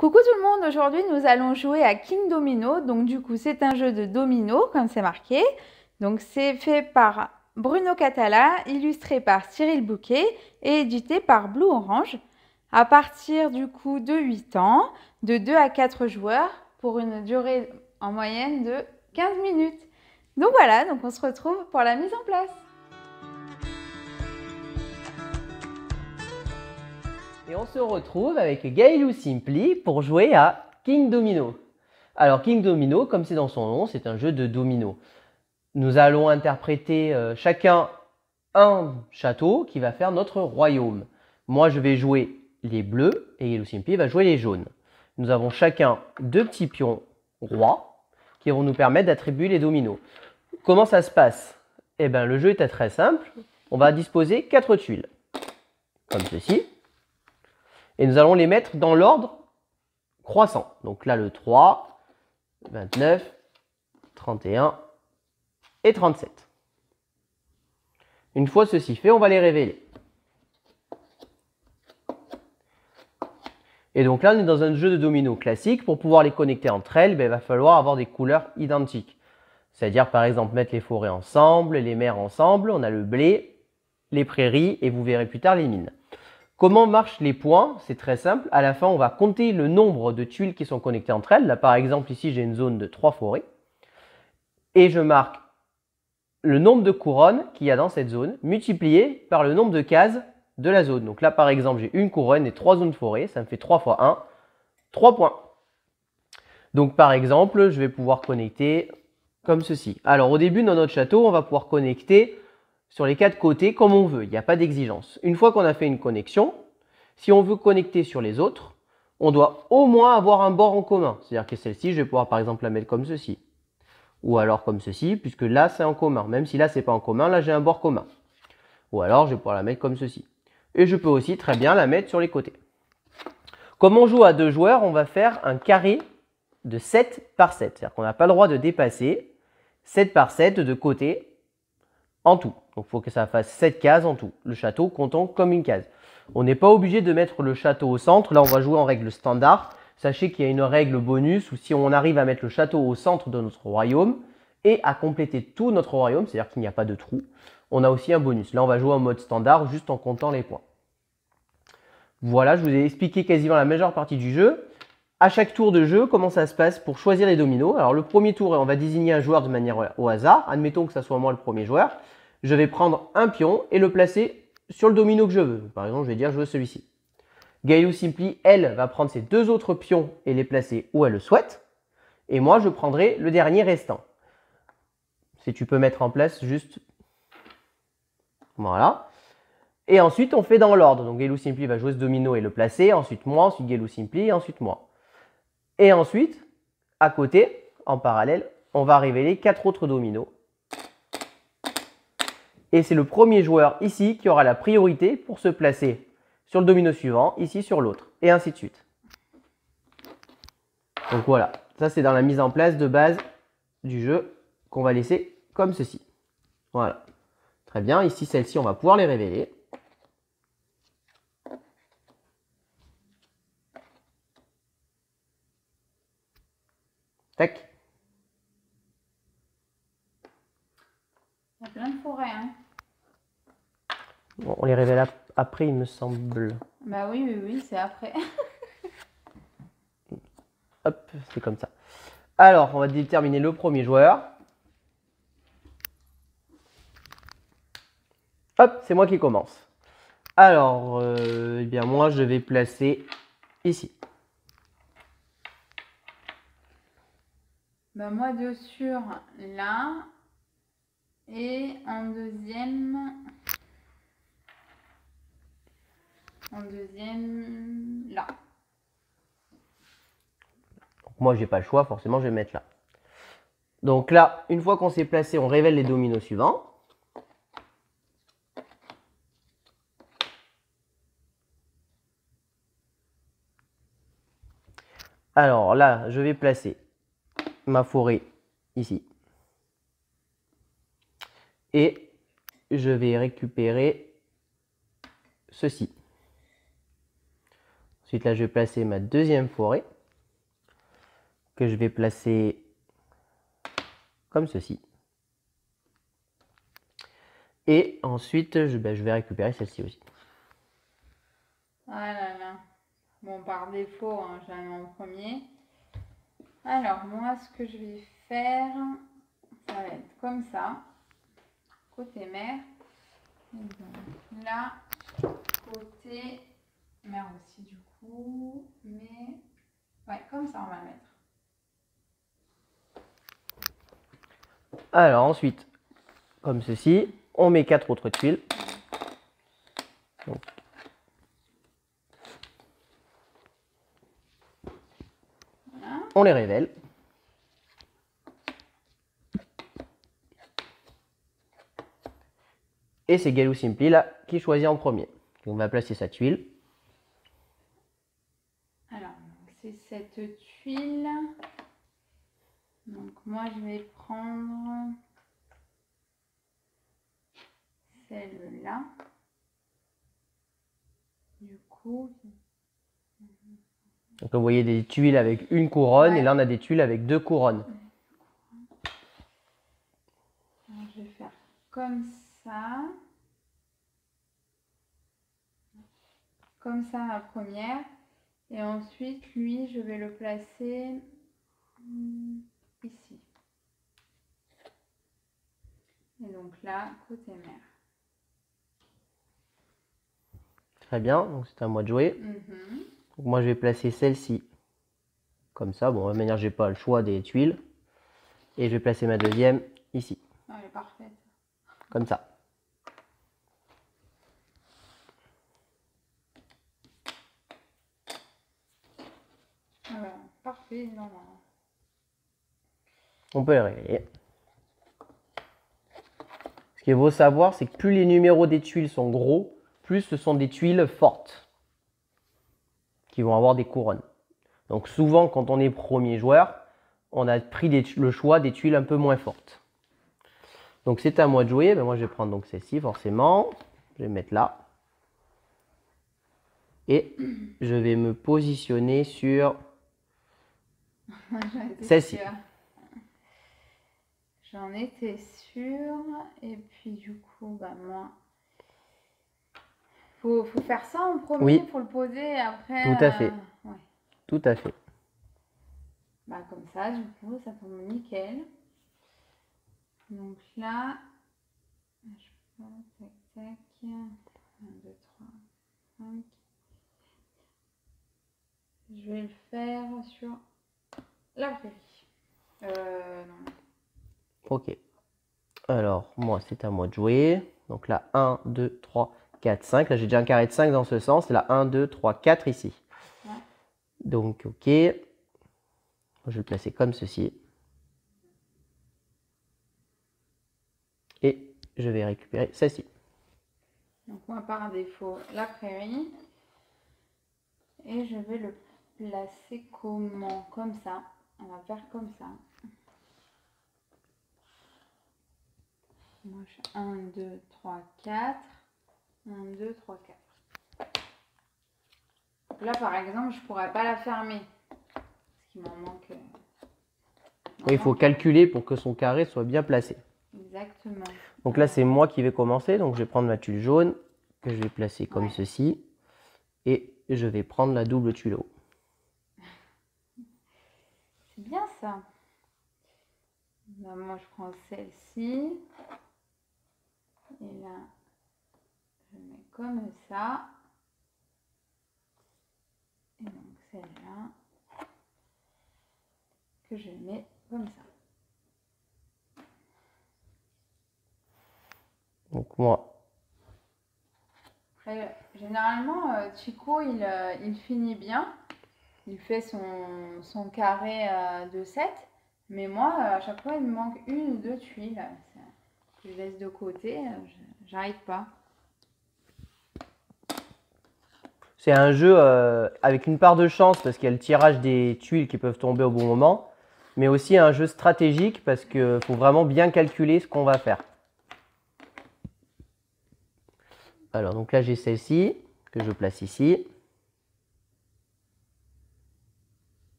Coucou tout le monde, aujourd'hui nous allons jouer à King Domino. Donc du coup c'est un jeu de domino comme c'est marqué. Donc c'est fait par Bruno Catala, illustré par Cyril Bouquet et édité par Blue Orange. À partir du coup de 8 ans, de 2 à 4 joueurs pour une durée en moyenne de 15 minutes. Donc voilà, donc on se retrouve pour la mise en place. Et on se retrouve avec Gaël Simply pour jouer à King Domino. Alors King Domino, comme c'est dans son nom, c'est un jeu de domino. Nous allons interpréter chacun un château qui va faire notre royaume. Moi je vais jouer les bleus et Gaël Simply va jouer les jaunes. Nous avons chacun deux petits pions rois qui vont nous permettre d'attribuer les dominos. Comment ça se passe? Eh bien le jeu est très simple. On va disposer 4 tuiles, comme ceci. Et nous allons les mettre dans l'ordre croissant. Donc là, le 3, 29, 31 et 37. Une fois ceci fait, on va les révéler. Et donc là, on est dans un jeu de domino classique. Pour pouvoir les connecter entre elles, il va falloir avoir des couleurs identiques. C'est-à-dire, par exemple, mettre les forêts ensemble, les mers ensemble. On a le blé, les prairies et vous verrez plus tard les mines. Comment marchent les points? C'est très simple. À la fin, on va compter le nombre de tuiles qui sont connectées entre elles. Là, par exemple, ici, j'ai une zone de 3 forêts. Et je marque le nombre de couronnes qu'il y a dans cette zone, multiplié par le nombre de cases de la zone. Donc là, par exemple, j'ai une couronne et 3 zones de forêt. Ça me fait 3 fois 1, 3 points. Donc, par exemple, je vais pouvoir connecter comme ceci. Alors, au début, dans notre château, on va pouvoir connecter sur les 4 côtés comme on veut, il n'y a pas d'exigence. Une fois qu'on a fait une connexion, si on veut connecter sur les autres, on doit au moins avoir un bord en commun. C'est-à-dire que celle-ci, je vais pouvoir par exemple la mettre comme ceci. Ou alors comme ceci, puisque là c'est en commun. Même si là c'est pas en commun, là j'ai un bord commun. Ou alors je vais pouvoir la mettre comme ceci. Et je peux aussi très bien la mettre sur les côtés. Comme on joue à 2 joueurs, on va faire un carré de 7 par 7. C'est-à-dire qu'on n'a pas le droit de dépasser 7 par 7 de côté en tout. Donc il faut que ça fasse 7 cases en tout. Le château comptant comme une case. On n'est pas obligé de mettre le château au centre. Là, on va jouer en règle standard. Sachez qu'il y a une règle bonus où si on arrive à mettre le château au centre de notre royaume et à compléter tout notre royaume, c'est-à-dire qu'il n'y a pas de trou, on a aussi un bonus. Là, on va jouer en mode standard juste en comptant les points. Voilà, je vous ai expliqué quasiment la majeure partie du jeu. À chaque tour de jeu, comment ça se passe pour choisir les dominos? Alors le premier tour, on va désigner un joueur de manière au hasard. Admettons que ça soit moi le premier joueur. Je vais prendre un pion et le placer sur le domino que je veux. Par exemple, je vais dire je veux celui-ci. Gaël Simply, elle, va prendre ses 2 autres pions et les placer où elle le souhaite. Et moi, je prendrai le dernier restant. Si tu peux mettre en place juste... Voilà. Et ensuite, on fait dans l'ordre. Donc Gaël Simply va jouer ce domino et le placer. Ensuite moi, ensuite Gaël Simply et ensuite moi. Et ensuite, à côté, en parallèle, on va révéler 4 autres dominos. Et c'est le premier joueur ici qui aura la priorité pour se placer sur le domino suivant, ici sur l'autre, et ainsi de suite. Donc voilà, ça c'est dans la mise en place de base du jeu qu'on va laisser comme ceci. Voilà, très bien. Ici, celles-ci, on va pouvoir les révéler. Tac. Il y a plein de forêts, hein. Bon, on les révèle après, il me semble. Bah oui, c'est après. Hop, c'est comme ça. Alors, on va déterminer le premier joueur. Hop, c'est moi qui commence. Alors, eh bien moi, je vais placer ici. Bah moi de sur là et en deuxième là. Moi, j'ai pas le choix, forcément, je vais mettre là. Donc là, une fois qu'on s'est placé, on révèle les dominos suivants. Alors là, je vais placer ma forêt ici. Et je vais récupérer ceci. Ensuite, là, je vais placer ma deuxième forêt que je vais placer comme ceci. Et ensuite, je vais récupérer celle-ci aussi. Ah là là. Bon, par défaut, hein, je la mets en premier. Alors, moi, ce que je vais faire, ça va être comme ça, côté mer. Et donc, là, côté mer aussi, du coup. Mais, ouais, comme ça, on va mettre. Alors ensuite, comme ceci, on met 4 autres tuiles. Donc, Voilà. on les révèle. Et c'est Galou Simply là qui choisit en premier. Donc, on va placer sa tuile. Alors, c'est cette tuile. Donc, moi, je vais prendre celle-là. Du coup, Donc vous voyez des tuiles avec une couronne, ouais. et là on a des tuiles avec 2 couronnes. Alors, je vais faire comme ça. Comme ça la première. Et ensuite, lui, je vais le placer ici. Et donc là, côté mer. Très bien, donc c'est à moi de jouer. Donc moi je vais placer celle-ci comme ça. Bon, de toute manière, j'ai pas le choix des tuiles. Et je vais placer ma deuxième ici. Ah, elle est parfaite. Comme ça. Ah ouais, parfait, non, non. On peut les réveiller. Ce qu'il faut savoir, c'est que plus les numéros des tuiles sont gros, plus ce sont des tuiles fortes qui vont avoir des couronnes. Donc souvent, quand on est premier joueur, on a pris le choix des tuiles un peu moins fortes. Donc c'est à moi de jouer. Ben, moi, je vais prendre donc celle-ci, forcément. Je vais mettre là. Et je vais me positionner sur celle-ci. J'en étais sûre. Et puis du coup, bah moi... Faut faire ça en premier, Oui. pour le poser, et après... Tout à fait. Ouais. Tout à fait. Bah comme ça, du coup, ça tombe nickel. Donc là, je peux, tac, tac, 1, 2, 3, 5. Je vais le faire sur la prairie. Non. Ok. Alors, moi, c'est à moi de jouer. Donc là, 1, 2, 3, 4, 5. Là, j'ai déjà un carré de 5 dans ce sens. Et là, 1, 2, 3, 4 ici. Ouais. Donc, ok. Je vais le placer comme ceci. Et je vais récupérer celle-ci. Donc moi, par défaut, la prairie. Et je vais le placer comment? Comme ça. On va faire comme ça. Moi, je 1, 2, 3, 4. 1, 2, 3, 4. Donc là, par exemple, je pourrais pas la fermer. Parce qu'il m'en manque... Oui, il faut calculer pour que son carré soit bien placé. Exactement. Donc là, c'est moi qui vais commencer. Donc, je vais prendre ma tuile jaune que je vais placer comme ceci. Et je vais prendre la double tuile haut. C'est bien ça. Là, moi, je prends celle-ci. Et là, je mets comme ça. Et donc, celle-là, que je mets comme ça. Donc, moi. Après, généralement, Chico, il finit bien. Il fait son carré de 7. Mais moi, à chaque fois, il me manque 1 ou 2 tuiles. Que je laisse de côté. J'arrive pas. C'est un jeu avec une part de chance parce qu'il y a le tirage des tuiles qui peuvent tomber au bon moment. Mais aussi un jeu stratégique parce qu'il faut vraiment bien calculer ce qu'on va faire. Alors, donc là, j'ai celle-ci que je place ici.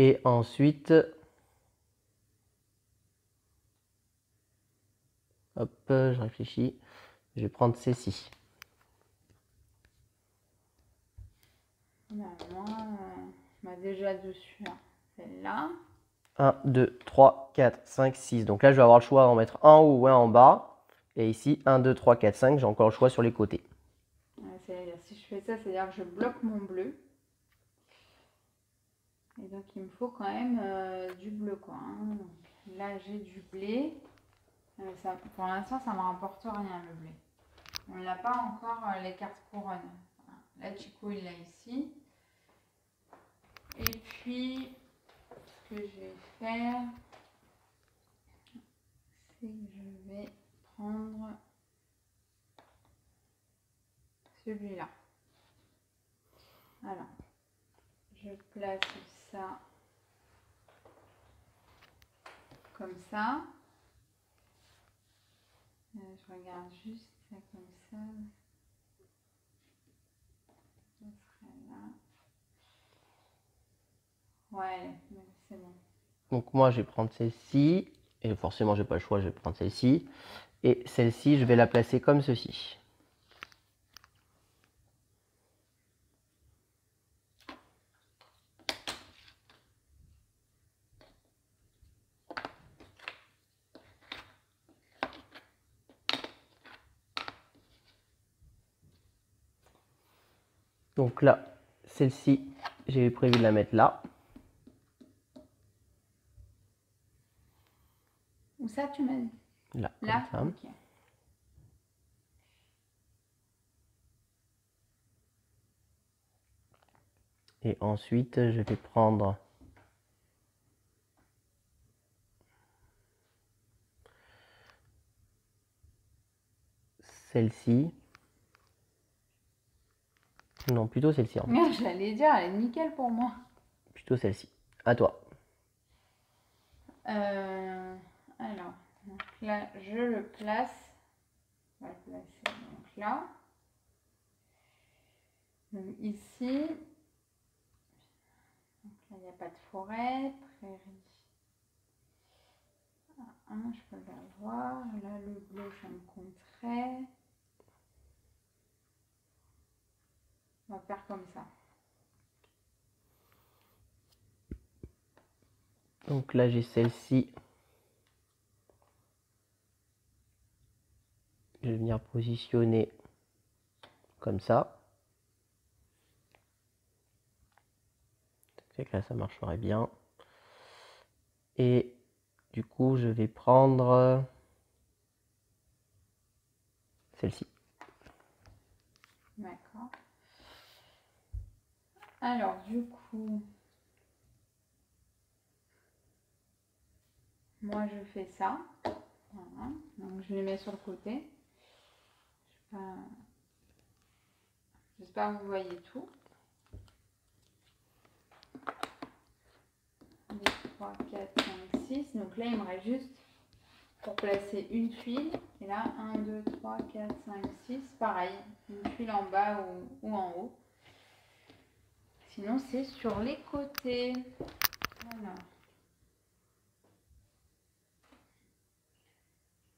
Et ensuite, hop, je réfléchis. Je vais prendre celle-ci. Moi, on m'a déjà dessus, hein. Celle-là. 1, 2, 3, 4, 5, 6. Donc là, je vais avoir le choix d'en mettre un en haut ou un en bas. Et ici, 1, 2, 3, 4, 5. J'ai encore le choix sur les côtés. Ouais, si je fais ça, c'est-à-dire que je bloque mon bleu. Et donc, il me faut quand même du bleu, quoi, hein. Donc, là, j'ai du blé. Ça, pour l'instant, ça ne me rapporte rien, le blé. On n'a pas encore les cartes couronnes. Voilà. Là, Chico, il l'a ici. Et puis, ce que je vais faire, c'est que je vais prendre celui-là. Alors, je place ça comme ça. Je regarde juste ça comme ça. Ça serait là. Ouais, c'est bon. Donc moi, je vais prendre celle-ci. Et forcément, j'ai pas le choix, je vais prendre celle-ci. Et celle-ci, je vais la placer comme ceci. Donc là, celle-ci, j'ai prévu de la mettre là. Où ça, tu m'as dit? Là, Là, comme ça. ok. Et ensuite, je vais prendre celle-ci. Non, plutôt celle-ci en fait. Merde, j'allais dire, elle est nickel pour moi. Plutôt celle-ci. À toi. Alors, donc là, je le place. On va le placer donc là. Donc ici, donc là, il n'y a pas de forêt, prairie. Ah, je peux l'avoir. Là, le bleu, ça me compterait. On va faire comme ça. Donc là, j'ai celle-ci. Je vais venir positionner comme ça. C'est que là, ça marcherait bien. Et du coup, je vais prendre celle-ci. D'accord. Alors, du coup, moi, je fais ça. Voilà. Donc, je les mets sur le côté. J'espère que vous voyez tout. 2, 3, 4, 5, 6. Donc là, il me reste juste pour placer une tuile. Et là, 1, 2, 3, 4, 5, 6. Pareil, une tuile en bas ou en haut. Sinon, c'est sur les côtés. Voilà.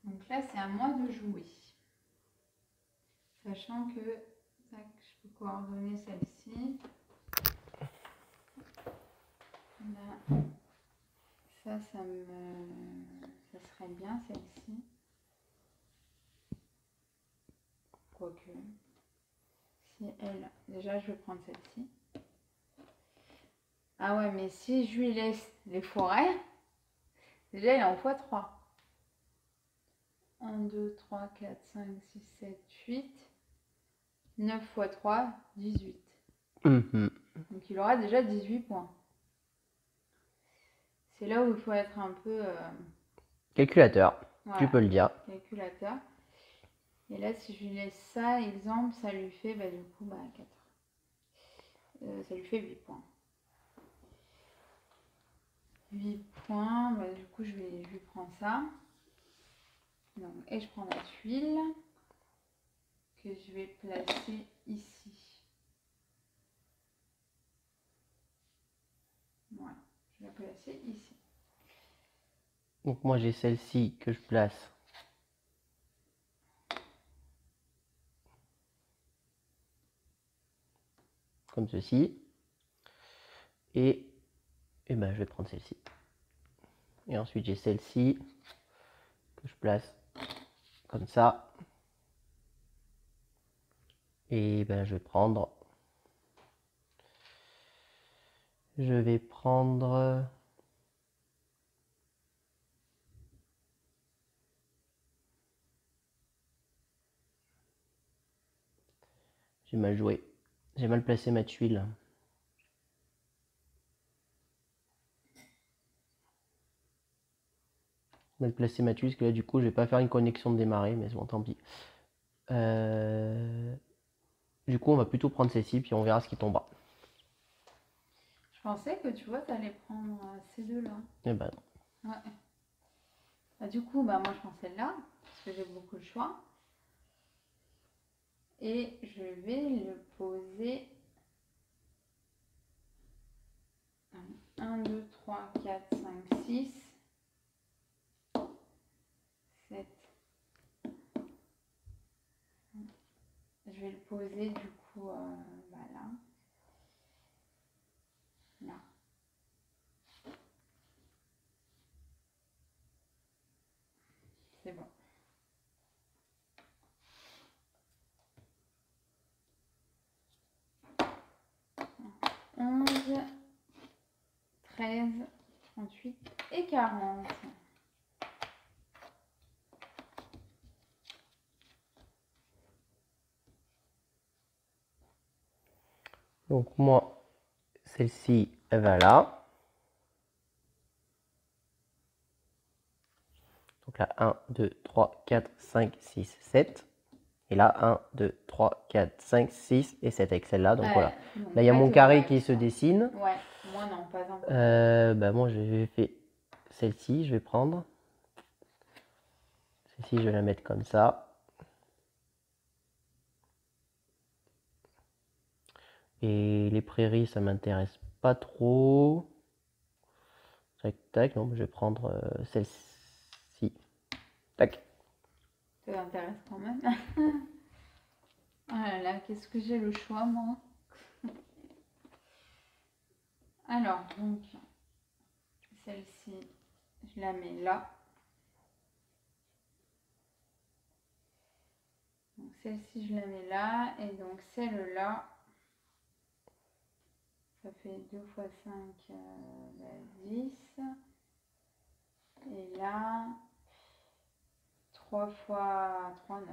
Donc là, c'est à moi de jouer. Sachant que tac, je peux coordonner celle-ci. Là, ça serait bien celle-ci. Quoique, si elle, déjà je vais prendre celle-ci. Ah ouais, mais si je lui laisse les forêts, déjà il est en x3. 1, 2, 3, 4, 5, 6, 7, 8. 9 x 3, 18. Donc il aura déjà 18 points. C'est là où il faut être un peu... Calculateur, voilà, tu peux le dire. calculateur. Et là, si je lui laisse ça, exemple, ça lui fait, bah, du coup, 4. Ça lui fait 8 points. 8 points, bah, du coup, je lui prends ça. Donc, et je prends la tuile que je vais placer ici. Voilà, Je vais placer ici. Donc moi j'ai celle-ci que je place comme ceci. Et ben, je vais prendre celle-ci. Et ensuite j'ai celle-ci que je place comme ça. Et ben je vais prendre j'ai mal joué, j'ai mal placé ma tuile. Mal placé ma tuile parce que là du coup je vais pas faire une connexion de démarrer, mais bon tant pis. Du coup on va plutôt prendre celle-ci puis on verra ce qui tombera. Je pensais que tu vois, tu allais prendre ces deux-là. Et ben non. Ouais. Bah, du coup, bah, moi je prends celle-là, parce que j'ai beaucoup de choix. Et je vais le poser 1, 2, 3, 4, 5, 6, 7. Je vais le poser du coup bah, là. Là. C'est bon. 11, 13, 38 et 40. donc moi celle-ci elle va là. Donc là 1, 2, 3, 4, 5, 6, 7. Et là 1, 2, 3, 4, 5, 6 et 7 avec celle-là. Donc voilà. Donc Là il y a là, mon tu carré vois, qui se dessine. Ouais, moi non, pas encore. Bah moi j'ai fait celle-ci, je vais prendre. Celle-ci je vais la mettre comme ça. Et les prairies ça m'intéresse pas trop. Tac tac, non je vais prendre celle-ci. Tac. Ça t'intéresse quand même. Ah là là, qu'est-ce que j'ai le choix moi. Alors, donc, celle-ci, je la mets là. Donc, celle-ci, je la mets là. Et donc, celle-là, ça fait 2 fois 5, 10. Et là, 3 fois 3, 9.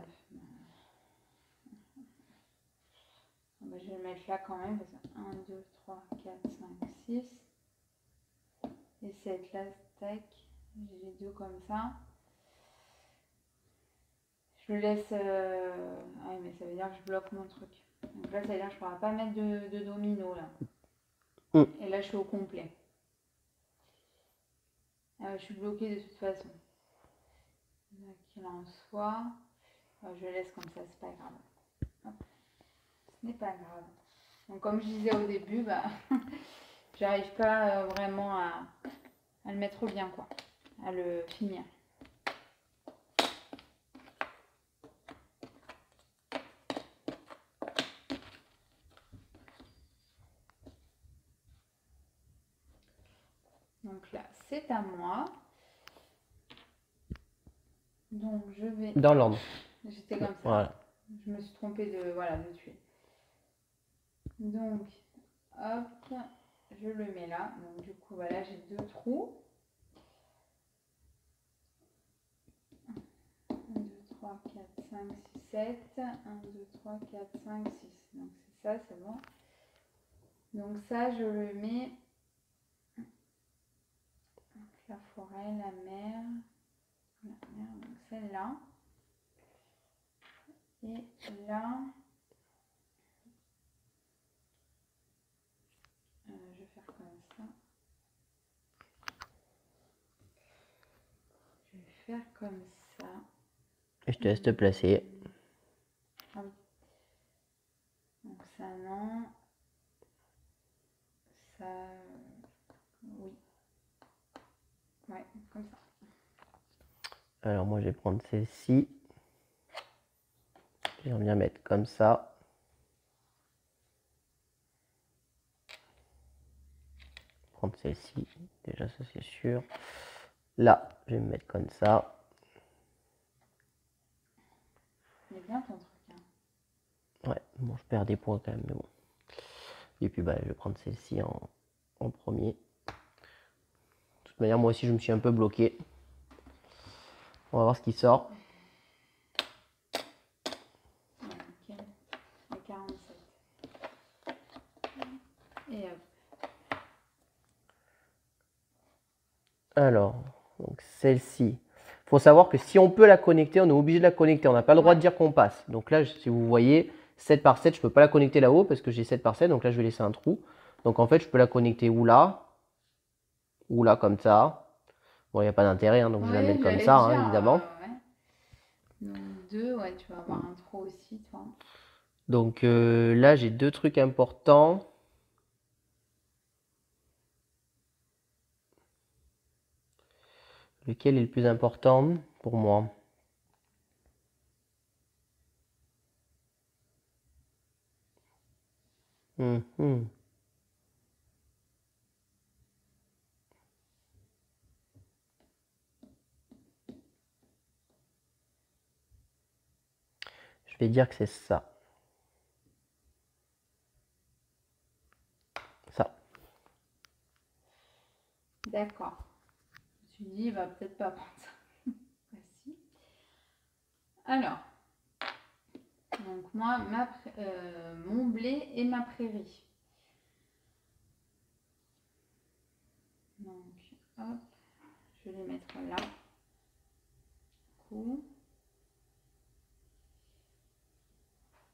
Je vais le mettre là quand même. Parce que 1, 2, 3, 4, 5, 6. Et cette là, tac, j'ai les deux comme ça. Je le laisse. Ah oui, mais ça veut dire que je bloque mon truc. Donc là, ça veut dire que je ne pourrai pas mettre de domino là. Et là, je suis au complet. Je suis bloquée de toute façon. Qu'il en soit. Je laisse comme ça, c'est pas grave. Hop. Ce n'est pas grave. Donc, comme je disais au début, bah, j'arrive pas vraiment à le mettre bien, quoi. À le finir. Donc là, c'est à moi. Donc je vais. Dans l'ordre. J'étais comme ça. Voilà. Je me suis trompée de tuile. Donc, hop, je le mets là. Donc du coup, voilà, j'ai deux trous. 1, 2, 3, 4, 5, 6, 7. 1, 2, 3, 4, 5, 6. Donc c'est ça, c'est bon. Donc ça, je le mets. Donc, la forêt, la mer. Donc celle-là. Et là. Je vais faire comme ça. Je vais faire comme ça. Et je te laisse te placer. Ah oui. Donc ça non. Ça oui. Ouais, comme ça. Alors moi je vais prendre celle-ci. J'aimerais bien mettre comme ça. Prendre celle-ci. Déjà ça c'est sûr. Là, je vais me mettre comme ça. Il est bien ton truc. Hein. Ouais, bon je perds des points quand même, mais bon. Et puis bah je vais prendre celle-ci en premier. De toute manière, moi aussi je me suis un peu bloqué. On va voir ce qui sort. Ouais, nickel. Et 47. Et hop. Alors, donc celle-ci. Il faut savoir que si on peut la connecter, on est obligé de la connecter. On n'a pas le droit de dire qu'on passe. Donc là, si vous voyez, 7 par 7, je ne peux pas la connecter là-haut parce que j'ai 7 par 7. Donc là, je vais laisser un trou. Donc en fait, je peux la connecter ou là comme ça. Bon, il n'y a pas d'intérêt, hein, donc je vais la mettre comme ça, hein, évidemment. Ouais. Donc 2, ouais, tu vas avoir un trou aussi, toi. Donc là, j'ai deux trucs importants. Lequel est le plus important pour moi? Mhm. Je vais dire que c'est ça. Ça. D'accord. Je me suis dit, il va peut-être pas prendre ça. Voici. Alors, donc moi, mon blé et ma prairie. Donc, hop, je vais les mettre là. Cool.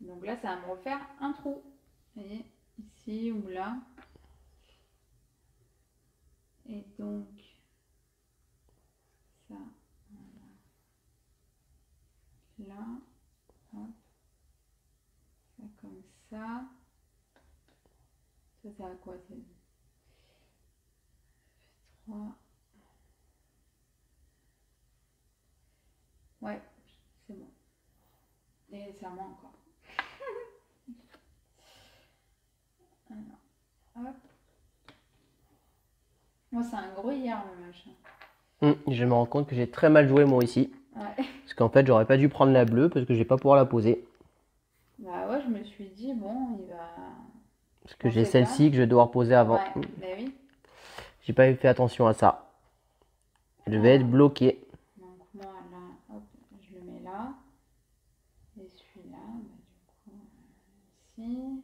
Donc là, ça va me refaire un trou. Vous voyez, ici ou là. Et donc, ça, voilà. Là, hop, ça comme ça. Ça, ça va quoi? C'est 3. Ouais, c'est bon. Et ça moins encore. Alors, hop. Moi, c'est un gruyère, le machin. Je me rends compte que j'ai très mal joué moi ici. Ouais. Parce qu'en fait, j'aurais pas dû prendre la bleue parce que je vais pas pouvoir la poser. Bah ouais, je me suis dit, bon, il va... Parce que j'ai celle-ci que je vais devoir poser avant. Ouais, bah oui. J'ai pas fait attention à ça. Je vais être bloqué. Donc moi, là, hop, je le mets là. Et celui-là, bah, du coup, ici.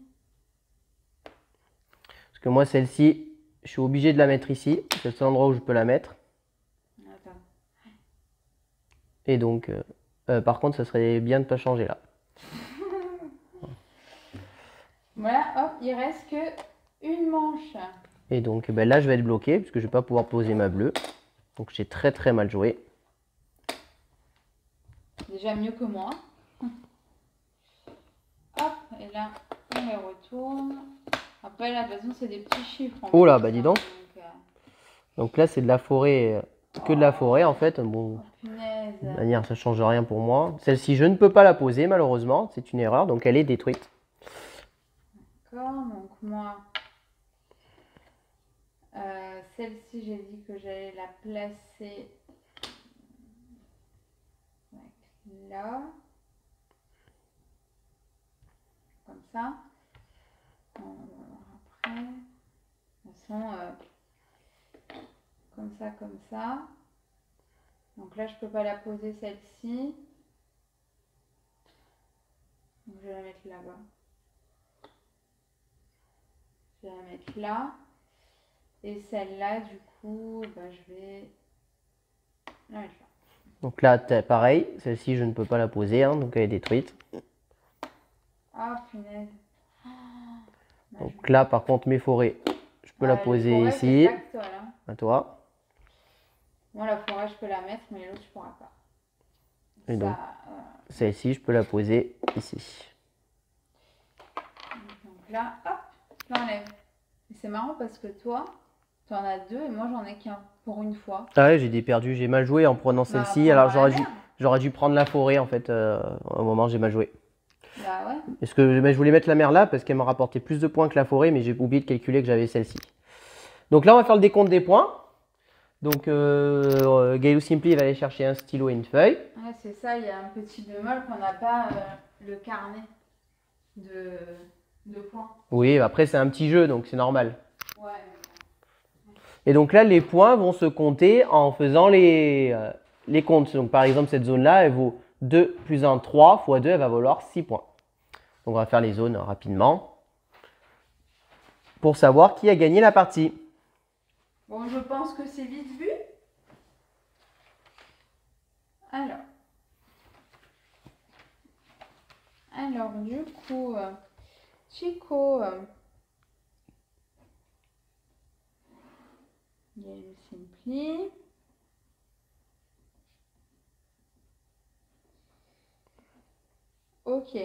Parce que moi, celle-ci, je suis obligé de la mettre ici. C'est le seul endroit où je peux la mettre. Attends. Et donc, par contre, ça serait bien de pas changer là. Voilà, hop, il reste que une manche. Et donc, ben là, je vais être bloqué puisque je vais pas pouvoir poser ma bleue. Donc, j'ai très très mal joué. Déjà mieux que moi. Hop, et là, on les retourne. Après, là, de toute façon, c'est des petits chiffres. Oh là, bah dis donc. Donc là, c'est de la forêt, que de la forêt en fait. Bon, oh, punaise. de manière, ça change rien pour moi. Celle-ci, je ne peux pas la poser malheureusement. C'est une erreur, donc elle est détruite. D'accord, donc moi, celle-ci, j'ai dit que j'allais la placer là. Comme ça. On va voir après. De toute façon, comme ça, comme ça. Donc là, je peux pas la poser celle-ci. Donc je vais la mettre là-bas. Je vais la mettre là. Et celle-là, du coup, bah, je vais la mettre là. Donc là, pareil, celle-ci, je ne peux pas la poser, hein, donc elle est détruite. Ah, punaise. Donc là, par contre, mes forêts, je peux la poser ici. Toi, là. À toi. Moi, la forêt, je peux la mettre, mais l'autre, je pourras pas. Et donc, celle-ci, je peux la poser ici. Donc là, hop, je l'enlève. Et c'est marrant parce que toi, Tu en as 2 et moi j'en ai qu'un pour une fois. Ah ouais, j'ai perdu, j'ai mal joué en prenant celle-ci. Bah, Alors prends la mer. j'aurais dû prendre la forêt en fait. Au moment j'ai mal joué. Bah ouais. Parce que je voulais mettre la mer là parce qu'elle m'a rapporté plus de points que la forêt, mais j'ai oublié de calculer que j'avais celle-ci. Donc là, on va faire le décompte des points. Donc Gailou Simply va aller chercher un stylo et une feuille. Ouais, c'est ça, il y a un petit bémol qu'on n'a pas le carnet de points. Oui, après c'est un petit jeu, donc c'est normal. Ouais. Et donc là, les points vont se compter en faisant les comptes. Donc par exemple, cette zone-là, elle vaut 2 plus 1, 3, fois 2, elle va valoir 6 points. Donc on va faire les zones rapidement pour savoir qui a gagné la partie. Bon, je pense que c'est vite vu. Alors du coup, Chico, Gailou Simply. Ok.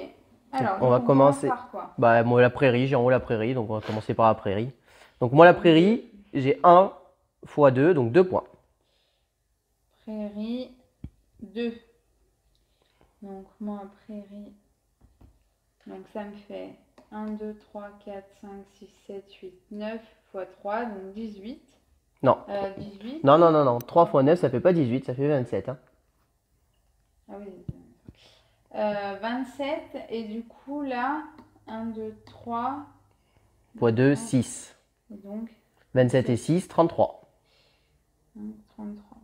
Alors, On va commencer. par quoi? Bah, moi, la prairie, j'ai en haut la prairie, donc on va commencer par la prairie. Donc moi, la prairie, j'ai 1 fois 2, donc 2 points. Prairie 2. Donc moi, prairie. Donc ça me fait 1, 2, 3, 4, 5, 6, 7, 8, 9 fois 3, donc 18. Non. 18. Non. 3 fois 9, ça fait pas 18, ça fait 27. Hein. Ah oui. 27. Et du coup, là, 1, 2, 3. Fois 2, 6. Et donc 27 et 6, 33. 33.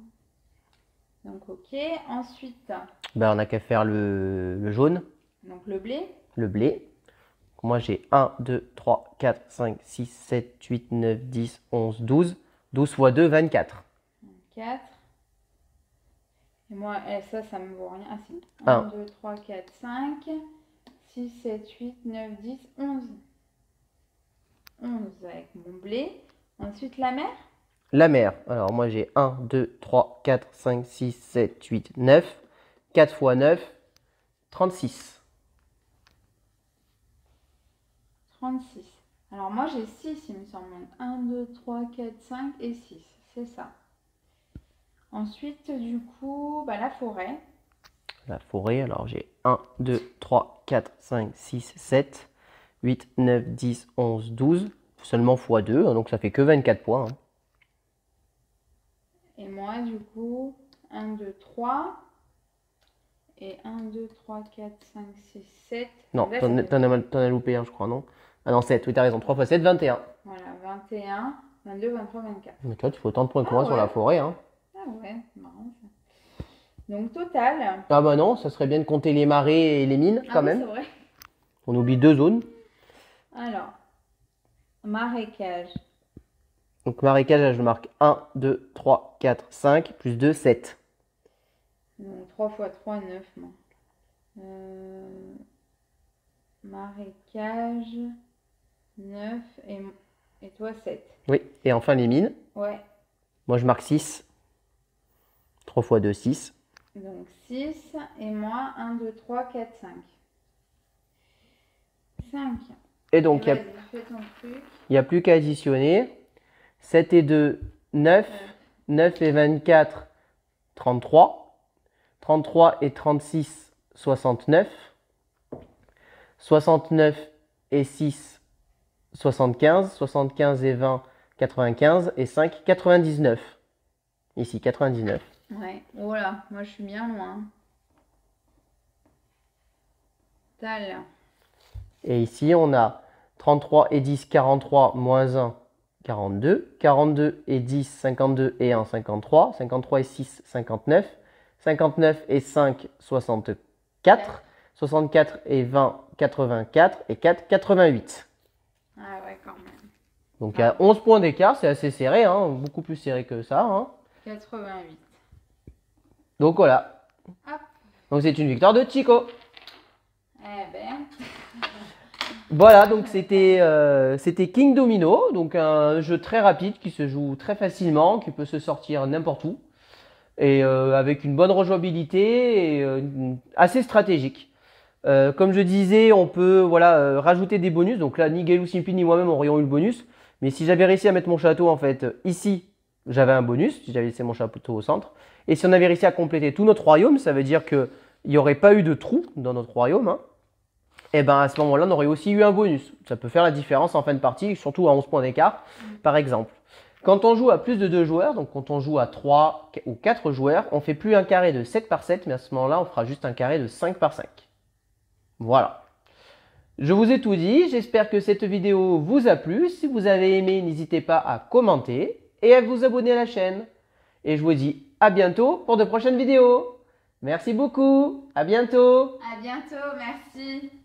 Donc ok. Ensuite, Ben, on n'a qu'à faire le jaune, donc le blé. le blé. Moi, j'ai 1, 2, 3, 4, 5, 6, 7, 8, 9, 10, 11, 12. 12 fois 2, 24. 4. Et moi, ça me vaut rien. Ah si. 1. 1, 2, 3, 4, 5, 6, 7, 8, 9, 10, 11. 11 avec mon blé. Ensuite, la mer. La mer. Alors, moi, j'ai 1, 2, 3, 4, 5, 6, 7, 8, 9. 4 fois 9, 36. 36. Alors, moi, j'ai 6, il me semble. 1, 2, 3, 4, 5 et 6. C'est ça. Ensuite, du coup, bah, la forêt. La forêt, alors j'ai 1, 2, 3, 4, 5, 6, 7, 8, 9, 10, 11, 12. Seulement fois 2, donc ça fait que 24 points. Hein. Et moi, du coup, 1, 2, 3. Et 1, 2, 3, 4, 5, 6, 7. Non, t'en as loupé un, je crois, non? Ah non, 7, oui, t'as raison. 3 fois 7, 21. Voilà, 21, 22, 23, 24. Mais toi, tu fais autant de points que moi sur la forêt. Hein. Ah ouais, c'est marrant ça. Donc, total. Ah bah non, ça serait bien de compter les marais et les mines quand oui, même. c'est vrai. On oublie 2 zones. Alors, marécage. Donc marécage, je marque 1, 2, 3, 4, 5, plus 2, 7. Donc, 3 fois 3, 9. Moi. Marécage, 9 et toi 7. Oui, et enfin les mines. Ouais, Moi, je marque 6. 3 fois 2, 6. donc 6 et moi 1, 2, 3, 4, 5. 5. Et donc, il Vas-y, fais ton truc. n'y a plus qu'à additionner. 7 et 2, 9. 9 et 24, 33. 33 et 36, 69. 69 et 6, 75. 75 et 20, 95. Et 5, 99. Ici, 99. Ouais, oh là, moi je suis bien loin. Tal. Et ici, on a 33 et 10, 43, moins 1, 42. 42 et 10, 52 et 1, 53. 53 et 6, 59. 59 et 5, 64. 64 et 20, 84. Et 4, 88. Ah ouais, quand même. Donc, à 11 points d'écart, c'est assez serré, hein, beaucoup plus serré que ça. Hein. 88. Donc, voilà. Hop. Donc, c'est une victoire de Chico. Eh ben. Voilà, donc c'était King Domino, donc un jeu très rapide qui se joue très facilement, qui peut se sortir n'importe où, et avec une bonne rejouabilité et assez stratégique. Comme je disais, on peut rajouter des bonus, donc là ni Gailou Simply ni moi-même aurions eu le bonus, Mais si j'avais réussi à mettre mon château en fait ici, j'avais un bonus, si j'avais laissé mon château au centre. Et si on avait réussi à compléter tout notre royaume, ça veut dire qu'il n'y aurait pas eu de trou dans notre royaume. Hein. Et bien à ce moment-là, on aurait aussi eu un bonus. Ça peut faire la différence en fin de partie, surtout à 11 points d'écart, par exemple. Quand on joue à plus de 2 joueurs, donc quand on joue à 3 ou 4 joueurs, on ne fait plus un carré de 7 par 7, mais à ce moment-là, on fera juste un carré de 5 par 5. Voilà. Je vous ai tout dit, j'espère que cette vidéo vous a plu. Si vous avez aimé, n'hésitez pas à commenter et à vous abonner à la chaîne. Et je vous dis à bientôt pour de prochaines vidéos. Merci beaucoup, à bientôt. À bientôt, merci.